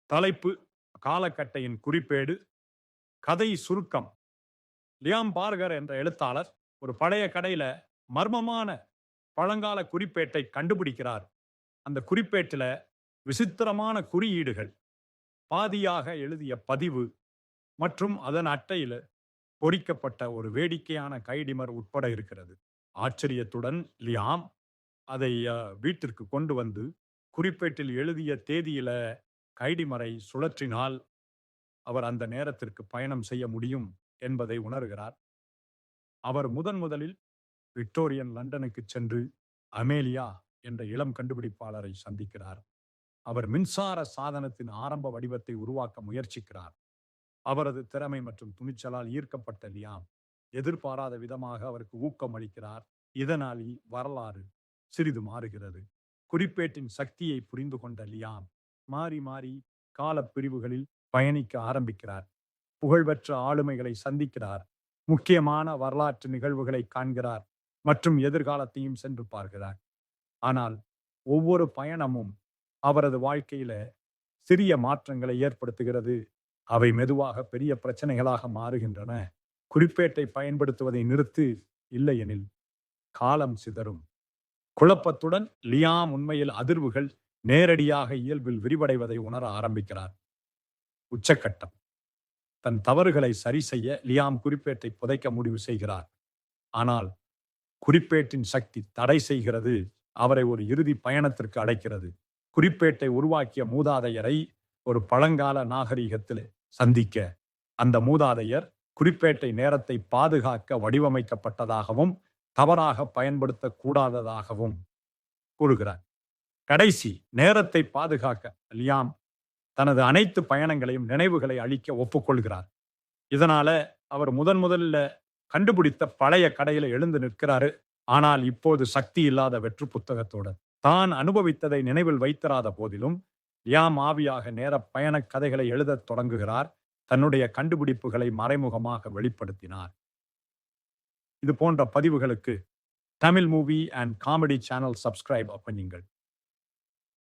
தலைப்பு: காலக்கட்டையின் குறிப்பேடு. கதை சுருக்கம்: லியாம் பார்கர் என்ற எழுத்தாளர் ஒரு பழைய கடையில மர்மமான பழங்கால குறிப்பேட்டை கண்டுபிடிக்கிறார். அந்த குறிப்பேட்டுல விசித்திரமான குறியீடுகள், பாதியாக எழுதிய பதிவு மற்றும் அதன் அட்டையில பொறிக்கப்பட்ட ஒரு வேடிக்கையான கைடிமர் உட்பட இருக்கிறது. ஆச்சரியத்துடன் லியாம் அதை வீட்டிற்கு கொண்டு வந்து குறிப்பேட்டில் எழுதிய தேதியில கைடிமரை சுழற்றினால் அவர் அந்த நேரத்திற்கு பயணம் செய்ய முடியும் என்பதை உணர்கிறார். அவர் முதலில் விக்டோரியன் லண்டனுக்கு சென்று அமேலியா என்ற இளம் கண்டுபிடிப்பாளரை சந்திக்கிறார். அவர் மின்சார சாதனத்தின் ஆரம்ப வடிவத்தை உருவாக்க முயற்சிக்கிறார். அவரது திறமை மற்றும் துணிச்சலால் ஈர்க்கப்பட்ட லியாம் எதிர்பாராத விதமாக அவருக்கு ஊக்கம் அளிக்கிறார். இதனால் வரலாறு சிறிது மாறுகிறது. குறிப்பேட்டின் சக்தியை புரிந்து கொண்ட லியாம் மாறி மாறி கால பிரிவுகளில் பயணிக்க ஆரம்பிக்கிறார். புகழ்பெற்ற ஆளுமைகளை சந்திக்கிறார். முக்கியமான வரலாற்று நிகழ்வுகளை காண்கிறார் மற்றும் எதிர்காலத்தையும் சென்று பார்க்கிறார். ஆனால் ஒவ்வொரு பயணமும் அவரது வாழ்க்கையில சிறிய மாற்றங்களை ஏற்படுத்துகிறது. அவை மெதுவாக பெரிய பிரச்சனைகளாக மாறுகின்றன. குறிப்பேட்டை பயன்படுத்துவதை நிறுத்து, இல்லையெனில் காலம் சிதறும். குழப்பத்துடன் லியாம் உண்மையில் அதிர்வுகள் நேரடியாக இயல்பில் விரிவடைவதை உணர ஆரம்பிக்கிறார். உச்சக்கட்டம்: தன் தவறுகளை சரி செய்ய லியாம் குறிப்பேட்டை புதைக்க முடிவு செய்கிறார். ஆனால் குறிப்பேட்டின் சக்தி தடை செய்கிறது. அவரை ஒரு இறுதி பயணத்திற்கு அழைக்கிறது. குறிப்பேட்டை உருவாக்கிய மூதாதையரை ஒரு பழங்கால நாகரிகத்தில் சந்திக்க. அந்த மூதாதையர் குறிப்பேட்டை நேரத்தை பாதுகாக்க வடிவமைக்கப்பட்டதாகவும் தவறாக பயன்படுத்தக்கூடாததாகவும் கூறுகிறார். கடைசி நேரத்தை பாதுகாக்க லியாம் தனது அனைத்து பயணங்களையும் நினைவுகளை அழிக்க ஒப்புக்கொள்கிறார். இதனால அவர் முதல்ல கண்டுபிடித்த பழைய கடையில எழுந்து நிற்கிறாரு. ஆனால் இப்போது சக்தி இல்லாத வெற்று புத்தகத்தோட தான் அனுபவித்ததை நினைவில் வைத்திராத போதிலும் லியாம் ஆவியாக நேர பயண கதைகளை எழுதத் தொடங்குகிறார். தன்னுடைய கண்டுபிடிப்புகளை மறைமுகமாக வெளிப்படுத்தினார். இது போன்ற பதிவுகளுக்கு Tamil movie and comedy channel subscribe பண்ணுங்கள்.